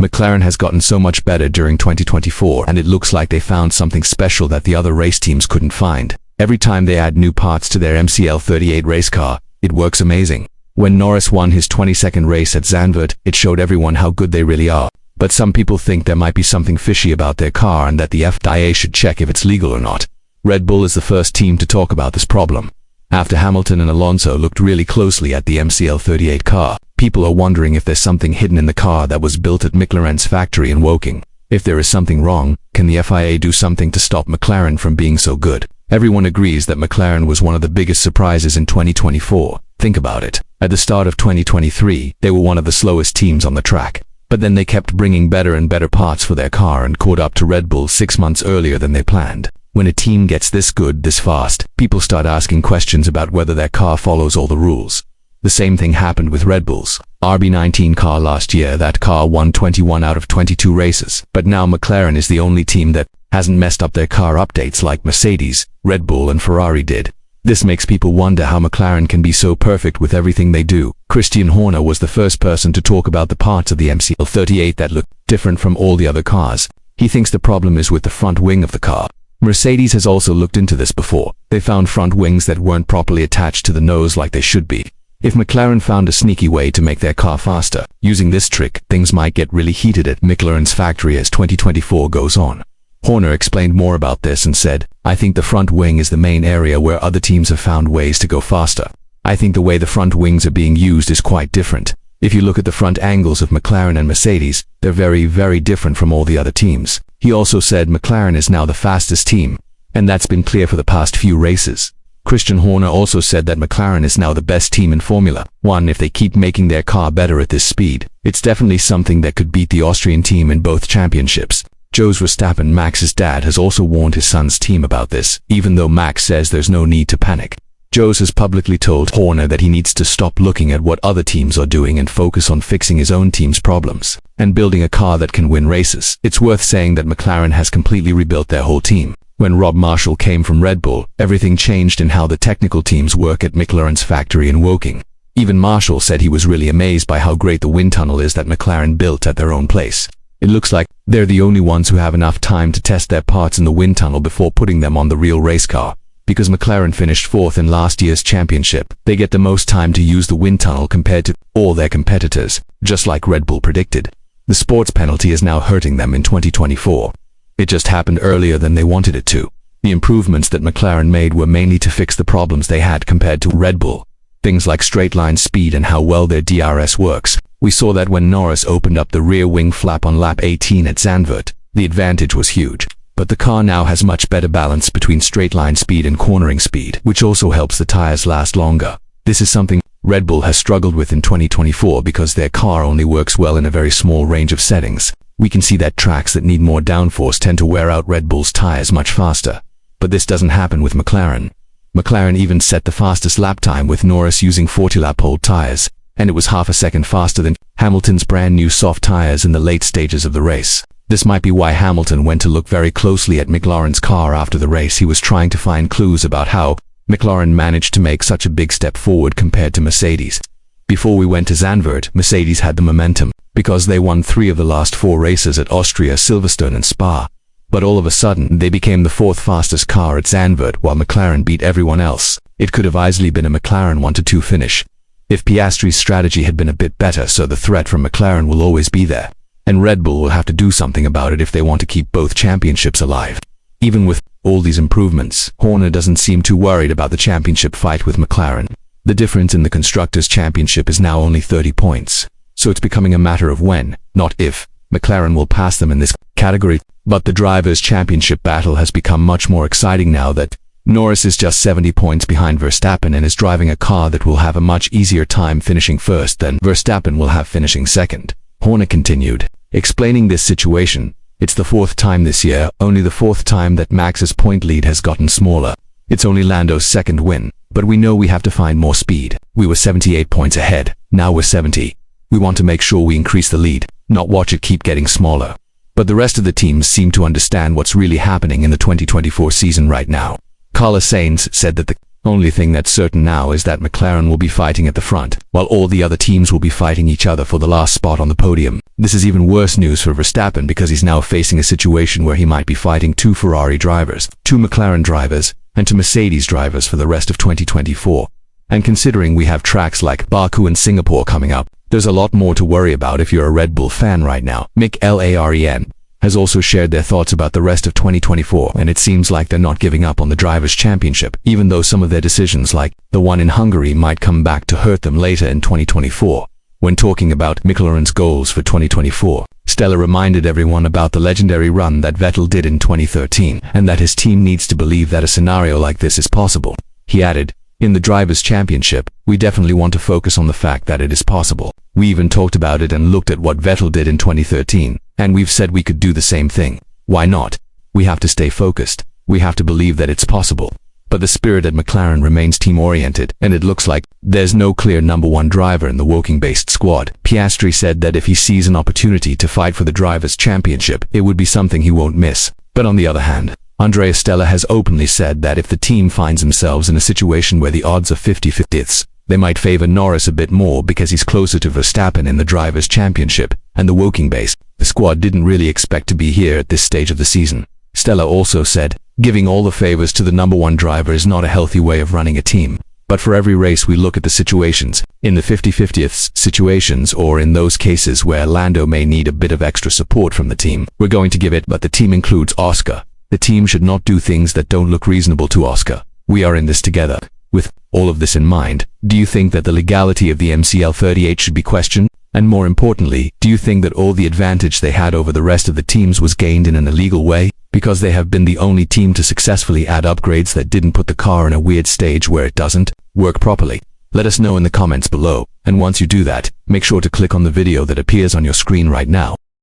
McLaren has gotten so much better during 2024, and it looks like they found something special that the other race teams couldn't find. Every time they add new parts to their MCL38 race car, it works amazing. When Norris won his 22nd race at Zandvoort, it showed everyone how good they really are. But some people think there might be something fishy about their car and that the FIA should check if it's legal or not. Red Bull is the first team to talk about this problem. After Hamilton and Alonso looked really closely at the MCL38 car, people are wondering if there's something hidden in the car that was built at McLaren's factory in Woking. If there is something wrong, can the FIA do something to stop McLaren from being so good? Everyone agrees that McLaren was one of the biggest surprises in 2024. Think about it. At the start of 2023, they were one of the slowest teams on the track. But then they kept bringing better and better parts for their car and caught up to Red Bull 6 months earlier than they planned. When a team gets this good this fast, people start asking questions about whether their car follows all the rules. The same thing happened with Red Bull's RB19 car last year. That car won 21 out of 22 races. But now McLaren is the only team that hasn't messed up their car updates like Mercedes, Red Bull and Ferrari did. This makes people wonder how McLaren can be so perfect with everything they do. Christian Horner was the first person to talk about the parts of the MCL38 that look different from all the other cars. He thinks the problem is with the front wing of the car. Mercedes has also looked into this before. They found front wings that weren't properly attached to the nose like they should be. If McLaren found a sneaky way to make their car faster, using this trick, things might get really heated at McLaren's factory as 2024 goes on. Horner explained more about this and said, "I think the front wing is the main area where other teams have found ways to go faster. I think the way the front wings are being used is quite different. If you look at the front angles of McLaren and Mercedes, they're very, very different from all the other teams." He also said McLaren is now the fastest team, and that's been clear for the past few races. Christian Horner also said that McLaren is now the best team in Formula 1 if they keep making their car better at this speed. It's definitely something that could beat the Austrian team in both championships. Jos Verstappen, Max's dad, has also warned his son's team about this, even though Max says there's no need to panic. Jos has publicly told Horner that he needs to stop looking at what other teams are doing and focus on fixing his own team's problems and building a car that can win races. It's worth saying that McLaren has completely rebuilt their whole team. When Rob Marshall came from Red Bull, everything changed in how the technical teams work at McLaren's factory in Woking. Even Marshall said he was really amazed by how great the wind tunnel is that McLaren built at their own place. It looks like they're the only ones who have enough time to test their parts in the wind tunnel before putting them on the real race car. Because McLaren finished 4th in last year's championship, they get the most time to use the wind tunnel compared to all their competitors, just like Red Bull predicted. The sports penalty is now hurting them in 2024. It just happened earlier than they wanted it to. The improvements that McLaren made were mainly to fix the problems they had compared to Red Bull. Things like straight line speed and how well their DRS works. We saw that when Norris opened up the rear wing flap on lap 18 at Zandvoort. The advantage was huge. But the car now has much better balance between straight line speed and cornering speed, which also helps the tires last longer. This is something Red Bull has struggled with in 2024 because their car only works well in a very small range of settings. We can see that tracks that need more downforce tend to wear out Red Bull's tires much faster. But this doesn't happen with McLaren. McLaren even set the fastest lap time with Norris using 40-lap-old tires, and it was half a second faster than Hamilton's brand new soft tires in the late stages of the race. This might be why Hamilton went to look very closely at McLaren's car after the race. He was trying to find clues about how McLaren managed to make such a big step forward compared to Mercedes. Before we went to Zandvoort, Mercedes had the momentum, because they won 3 of the last 4 races at Austria, Silverstone and Spa. But all of a sudden, they became the 4th fastest car at Zandvoort while McLaren beat everyone else. It could have easily been a McLaren 1-2 finish if Piastri's strategy had been a bit better, so the threat from McLaren will always be there. And Red Bull will have to do something about it if they want to keep both championships alive. Even with all these improvements, Horner doesn't seem too worried about the championship fight with McLaren. The difference in the Constructors' Championship is now only 30 points, so it's becoming a matter of when, not if, McLaren will pass them in this category. But the Drivers' Championship battle has become much more exciting now that Norris is just 70 points behind Verstappen and is driving a car that will have a much easier time finishing first than Verstappen will have finishing second. Horner continued, explaining this situation. It's the 4th time this year, only the 4th time that Max's point lead has gotten smaller. It's only Lando's 2nd win, but we know we have to find more speed. We were 78 points ahead, now we're 70. We want to make sure we increase the lead, not watch it keep getting smaller. But the rest of the teams seem to understand what's really happening in the 2024 season right now. Carlos Sainz said that the only thing that's certain now is that McLaren will be fighting at the front, while all the other teams will be fighting each other for the last spot on the podium. This is even worse news for Verstappen because he's now facing a situation where he might be fighting 2 Ferrari drivers, 2 McLaren drivers, and 2 Mercedes drivers for the rest of 2024. And considering we have tracks like Baku and Singapore coming up, there's a lot more to worry about if you're a Red Bull fan right now. McLaren has also shared their thoughts about the rest of 2024, and it seems like they're not giving up on the Drivers' Championship, even though some of their decisions, like the one in Hungary, might come back to hurt them later in 2024. When talking about McLaren's goals for 2024, Stella reminded everyone about the legendary run that Vettel did in 2013, and that his team needs to believe that a scenario like this is possible. He added, "In the Drivers' Championship, we definitely want to focus on the fact that it is possible. We even talked about it and looked at what Vettel did in 2013, and we've said we could do the same thing. Why not? We have to stay focused. We have to believe that it's possible." But the spirit at McLaren remains team-oriented, and it looks like there's no clear number 1 driver in the Woking-based squad. Piastri said that if he sees an opportunity to fight for the Drivers' Championship, it would be something he won't miss. But on the other hand, Andrea Stella has openly said that if the team finds themselves in a situation where the odds are 50-50, they might favor Norris a bit more because he's closer to Verstappen in the Drivers' Championship, and the Woking base, the squad didn't really expect to be here at this stage of the season. Stella also said, "Giving all the favors to the number 1 driver is not a healthy way of running a team. But for every race we look at the situations, in the 50-50th situations or in those cases where Lando may need a bit of extra support from the team, we're going to give it." But the team includes Oscar. The team should not do things that don't look reasonable to Oscar. We are in this together. With all of this in mind, do you think that the legality of the MCL 38 should be questioned? And more importantly, do you think that all the advantage they had over the rest of the teams was gained in an illegal way? Because they have been the only team to successfully add upgrades that didn't put the car in a weird stage where it doesn't work properly. Let us know in the comments below, and once you do that, make sure to click on the video that appears on your screen right now.